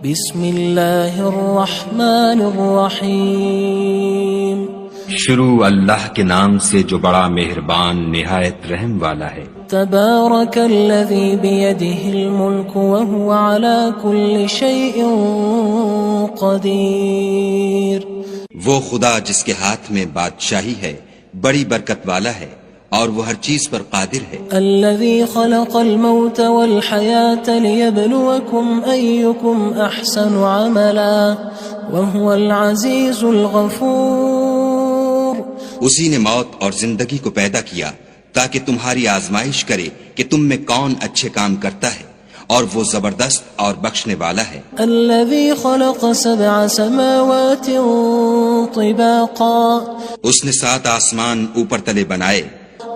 بسم اللہ الرحمن الرحیم شروع اللہ کے نام سے جو بڑا مہربان نہایت رحم والا ہے۔ تبارک الذی بیدہ الملک وہو علی کل شیء قدیر۔ وہ خدا جس کے ہاتھ میں بادشاہی ہے بڑی برکت والا ہے اور وہ ہر چیز پر قادر ہے۔ الذی خلق الموت والحیاة لیبلوکم ایکم احسن عملا وہو العزیز الغفور۔ اسی نے موت اور زندگی کو پیدا کیا تاکہ تمہاری آزمائش کرے کہ تم میں کون اچھے کام کرتا ہے، اور وہ زبردست اور بخشنے والا ہے۔ الذی خلق سبع سماوات طباقا۔ اس نے 7 آسمان اوپر تلے بنائے۔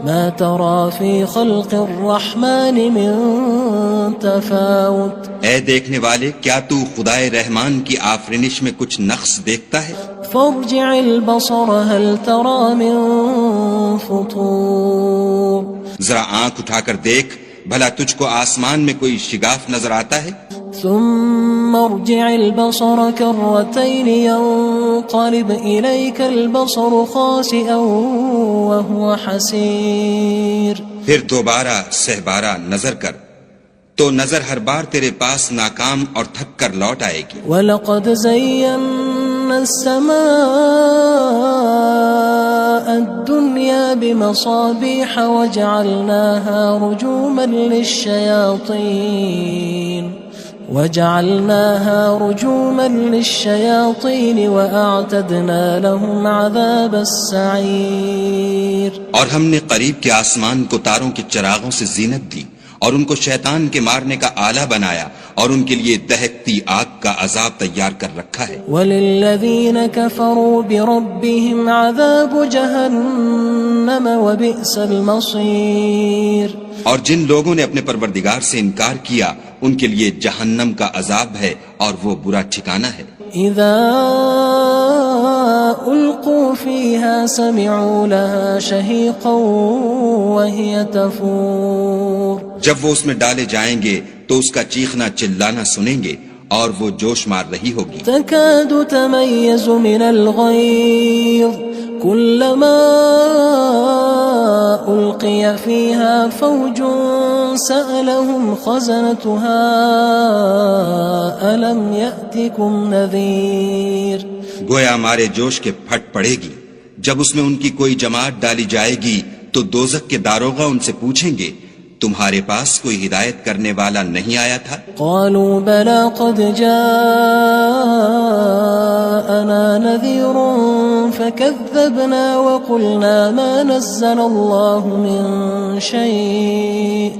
ما ترى في خلق الرحمن من تفاوت۔ اے دیکھنے والے، کیا تو خدائے رحمان کی آفرینش میں کچھ نقص دیکھتا ہے؟ فارجع البصر هل ترى من فطور۔ ذرا آنکھ اٹھا کر دیکھ، بھلا تجھ کو آسمان میں کوئی شگاف نظر آتا ہے؟ ثم ارجع البصر كرتين ينقلب إليك البصر خاسئا وهو حسير۔ پھر دوبارہ سہبارہ نظر کر تو نظر ہر بار تیرے پاس ناکام اور تھک کر لوٹ آئے گی۔ وَلَقَدْ زَيَّنَّا السَّمَاءَ الدُّنْيَا بِمَصَابِيحَ وَجَعَلْنَاهَا رُجُومًا لِلشَّيَاطِينِ وَأَعْتَدْنَا لَهُمْ عَذَابَ السَّعِيرِ۔ اور ہم نے قریب کے آسمان کو تاروں کے چراغوں سے زینت دی اور ان کو شیطان کے مارنے کا آلہ بنایا، اور ان کے لیے دہکتی آگ کا عذاب تیار کر رکھا ہے۔ وَلِلَّذِينَ كَفَرُوا بِرَبِّهِمْ عَذَابُ جَهَنَّمَ وَبِئْسَ الْمَصِيرُ۔ اور جن لوگوں نے اپنے پروردگار سے انکار کیا ان کے لیے جہنم کا عذاب ہے اور وہ برا ٹھکانہ ہے۔ اذا القوا فيها سمعوا لها شهيقا وهي تفور۔ جب وہ اس میں ڈالے جائیں گے تو اس کا چیخنا چلانا سنیں گے اور وہ جوش مار رہی ہوگی۔ تكاد تميز من الغيظ كلما ألقي فيها فوج سألهم خزنتها ألم يأتكم نذير۔ گویا مارے جوش کے پھٹ پڑے گی۔ جب اس میں ان کی کوئی جماعت ڈالی جائے گی تو دوزخ کے داروغہ ان سے پوچھیں گے تمہارے پاس کوئی ہدایت کرنے والا نہیں آیا تھا؟ قالوا بلى قد جاءنا نذير فكذبنا وقلنا ما نزل الله من شيء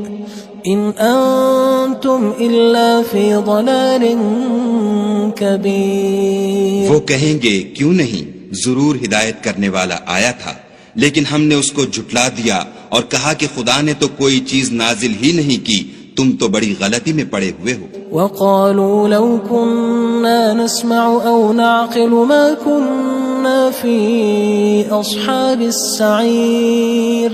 إن أنتم إلا في ضلال كبير۔ وہ کہیں گے کیوں نہیں، ضرور ہدایت کرنے والا آیا تھا، لیکن ہم نے اس کو جھٹلا دیا اور کہا کہ خدا نے تو کوئی چیز نازل ہی نہیں کی، تم تو بڑی غلطی میں پڑے ہوئے ہو۔ وقالوا لو كنا نسمع او نعقل ما كنا في اصحاب السعير۔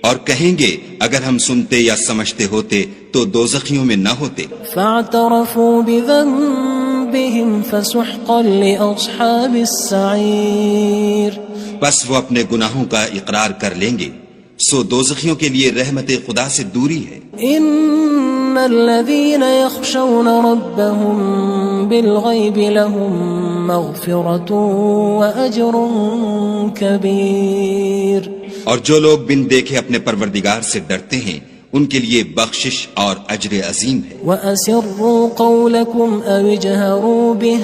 اور کہیں گے اگر ہم سنتے یا سمجھتے ہوتے تو دوزخیوں میں نہ ہوتے۔ فاعترفوا بذنبهم فسحقا لاصحاب السعير۔ بس وہ اپنے گناہوں کا اقرار کر لیں گے، سو دوزخیوں کے لیے رحمت خدا سے دوری ہے۔ ان الذين يخشون ربهم بالغيب لهم مغفرة واجر كبير۔ اور جو لوگ بن دیکھے اپنے پروردگار سے ڈرتے ہیں ان کے لیے بخشش اور اجر عظیم ہے۔ وَأَسِرُّوا قَوْلَكُمْ أَوِ اجْهَرُوا بِهِ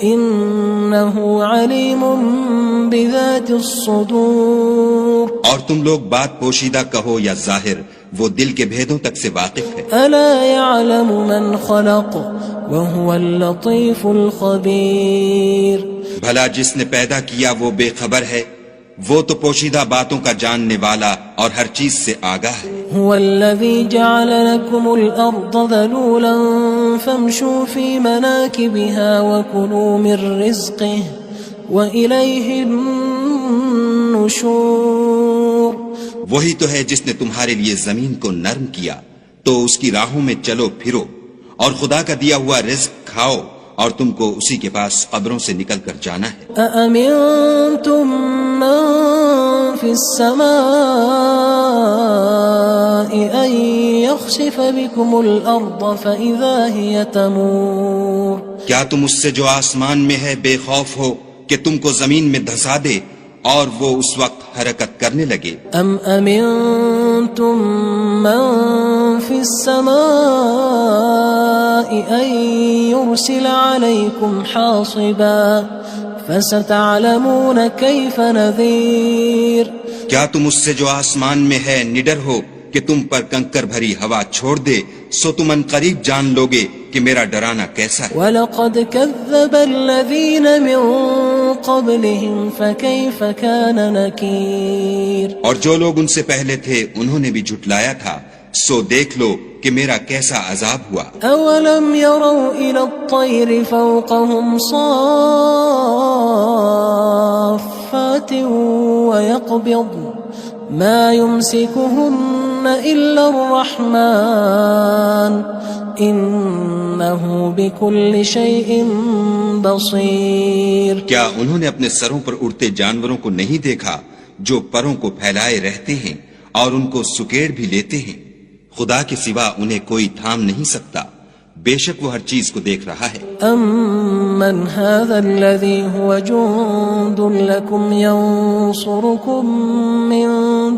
إِنَّهُ عَلِيمٌ بِذَاتِ الصُّدُورِ۔ اور تم لوگ بات پوشیدہ کہو یا ظاہر، وہ دل کے بھیدوں تک سے واقف ہے۔ أَلَا يَعْلَمُ مَنْ خَلَقَ وَهُوَ اللَّطِيفُ الْخَبِيرُ۔ بھلا جس نے پیدا کیا وہ بے خبر ہے، وہ تو پوشیدہ باتوں کا جاننے والا اور ہر چیز سے آگاہ ہے۔ هو الذي جعل لكم الأرض ذلولا فامشوا في مناكبها وكلوا من رزقه وإليه النشور۔ وہی تو ہے جس نے تمہارے لیے زمین کو نرم کیا تو اس کی راہوں میں چلو پھرو اور خدا کا دیا ہوا رزق کھاؤ اور تم کو اسی کے پاس قبروں سے نکل کر جانا ہے۔ أأمنتم من في السماء أن يخسف بكم الأرض فإذا هي تمور کیا تم اس سے جو آسمان میں ہے بے خوف ہو کہ تم کو زمین میں دھسا دے اور وہ اس وقت حرکت کرنے لگے؟ أم أمنتم من في السماء أن يرسل عليكم حاصبا فستعلمون كيف نذير کیا تم اس سے جو آسمان میں ہے نڈر ہو کہ تم پر کنکر بھری ہوا چھوڑ دے، سو تم ان قریب جان لوگے کہ میرا ڈرانا کیسا ہے۔ وَلَقَدْ كَذَّبَ الَّذِينَ مِن قَبْلِهِمْ فَكَيْفَ كَانَ نَكِيرٌ اور جو لوگ ان سے پہلے تھے انہوں نے بھی جھٹلایا تھا، سو دیکھ لو کہ میرا کیسا عذاب ہوا۔ أَوَلَمْ يَرَوْا إِلَى الطَّيْرِ فَوْقَهُمْ صَافَّاتٍ وَيَقْبِضْنَ مَا يُمْسِكُهُنَّ إِلَّا الرَّحْمَنُ إِنَّهُ بِكُلِّ شَيْءٍ بَصِيرٌ کیا انہوں نے اپنے سروں پر اڑتے جانوروں کو نہیں دیکھا جو پروں کو پھیلائے رہتے ہیں اور ان کو سکیڑ بھی لیتے ہیں؟ خدا کے سوا انہیں کوئی تھام نہیں سکتا، بے شک وہ ہر چیز کو دیکھ رہا ہے۔ أَمَّنْ هَذَا الَّذِي هُوَ جُندٌ لَكُمْ يَنصُرُكُم مِّن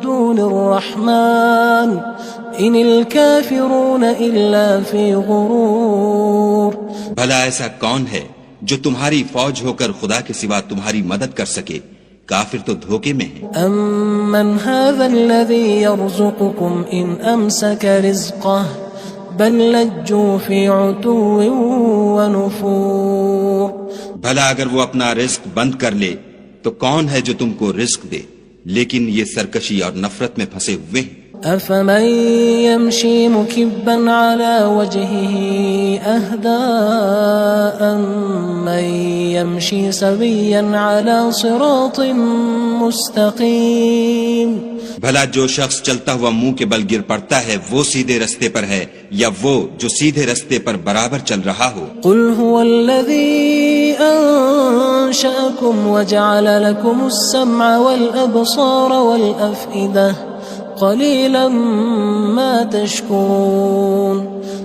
دُونِ الرَّحْمَنِ إِنِ الْكَافِرُونَ إِلَّا فِي غُرُورٍ بھلا ایسا کون ہے جو تمہاری فوج ہو کر خدا کے سوا تمہاری مدد کر سکے؟ کافر تو دھوکے میں ہیں۔ أَمَّنْ هَذَا الَّذِي يَرْزُقُكُمْ إِنْ أَمْسَكَ رِزْقَهُ بَلْ لَجُّوا فِي عُتُوٍّ وَنُفُورٍ بھلا اگر وہ اپنا رزق بند کر لے تو کون ہے جو تم کو رزق دے؟ لیکن یہ سرکشی اور نفرت میں پھنسے ہوئے ہیں۔ أَفَمَن يَمْشِي مُكِبًّا عَلَى وَجْهِهِ أَهْدَىٰ أَمَّن يَمْشِي سَوِيًّا عَلَى صِرَاطٍ مُّسْتَقِيمٍ بھلا جو شخص چلتا ہوا منہ کے بل گر پڑتا ہے وہ سیدھے رستے پر ہے یا وہ جو سیدھے رستے پر برابر چل رہا ہو؟ قُلْ هُوَ الَّذِي أَنشَأَكُمْ وَجَعَلَ لَكُمُ السَّمْعَ وَالْأَبْصَارَ وَالْأَفْئِدَةَ قَلِيلًا مَا تَشْكُرُونَ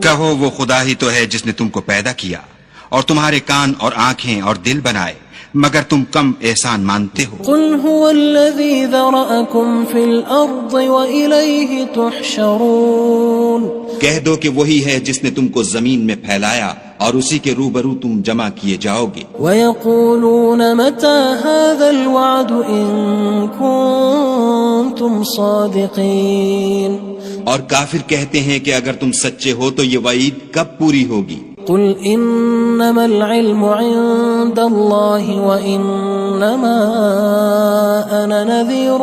کہو وہ خدا ہی تو ہے جس نے تم کو پیدا کیا اور تمہارے کان اور آنکھیں اور دل بنائے، مگر تم کم احسان مانتے ہو۔ قُلْ هُوَ الَّذِي ذَرَأَكُمْ فِي الْأَرْضِ وَإِلَيْهِ تُحْشَرُونَ کہہ دو کہ وہی ہے جس نے تم کو زمین میں پھیلایا اور اسی کے روبرو تم جمع کیے جاؤ گے۔ وَيَقُولُونَ مَتَى هَذَا الْوَعْدُ إِن كُنتُمْ صَادِقِينَ اور کافر کہتے ہیں کہ اگر تم سچے ہو تو یہ وعید کب پوری ہوگی؟ قُلْ إِنَّمَا الْعِلْمُ عِندَ اللَّهِ وَإِنَّمَا أَنَا نَذِيرٌ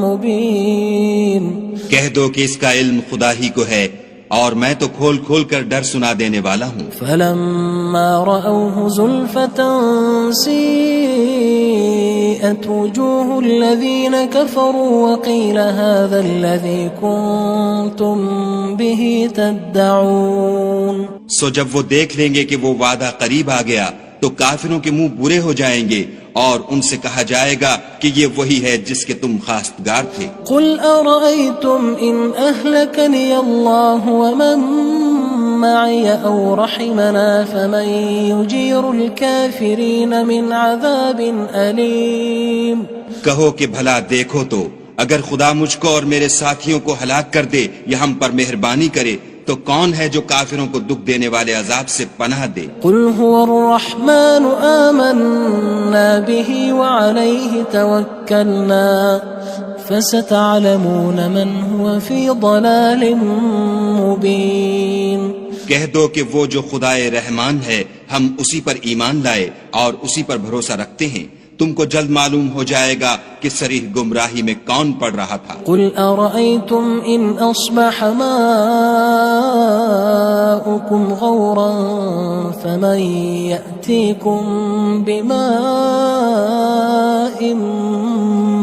مُبِينٌ کہہ دو کہ اس کا علم خدا ہی کو ہے اور میں تو کھول کھول کر ڈر سنا دینے والا ہوں۔ فَلَمَّا رَأَوْهُ زُلْفَةً سِيئَتْ وُجُوهُ الَّذِينَ كَفَرُوا وَقِيلَ هَذَا الَّذِي كُنتُم بِهِ تَدَّعُونَ سو جب وہ دیکھ لیں گے کہ وہ وعدہ قریب آ گیا تو کافروں کے منہ برے ہو جائیں گے اور ان سے کہا جائے گا کہ یہ وہی ہے جس کے تم خواستگار تھے۔ قُلْ أَرَأَيْتُمْ إِنْ أَهْلَكَنِيَ اللَّهُ وَمَن مَّعِيَ أَوْ رَحِمَنَا فَمَن يُجِيرُ الْكَافِرِينَ مِنْ عَذَابٍ أَلِيمٍ کہو کہ بھلا دیکھو تو اگر خدا مجھ کو اور میرے ساتھیوں کو ہلاک کر دے یا ہم پر مہربانی کرے تو کون ہے جو کافروں کو دکھ دینے والے عذاب سے پناہ دے؟ قُلْ هُوَ الرَّحْمَنُ آمَنَّا بِهِ وَعَلَيْهِ تَوَكَّلْنَا فَسَتَعْلَمُونَ مَنْ هُوَ فِي ضَلَالٍ مُبِينٍ کہہ دو کہ وہ جو خدائے رحمان ہے ہم اسی پر ایمان لائے اور اسی پر بھروسہ رکھتے ہیں، تم کو جلد معلوم ہو جائے گا کہ صریح گمراہی میں کون پڑ رہا تھا۔ قُلْ أَرَأَيْتُمْ إِنْ أَصْبَحَ مَاؤُكُمْ غَوْرًا فَمَن يَأْتِيكُم بِمَاءٍ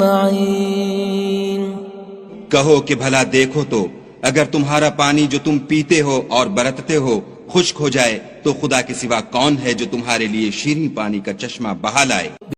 مَّعِينٍ کہو کہ بھلا دیکھو تو اگر تمہارا پانی جو تم پیتے ہو اور برتتے ہو خشک ہو جائے تو خدا کے سوا کون ہے جو تمہارے لیے شیریں پانی کا چشمہ بہا لائے؟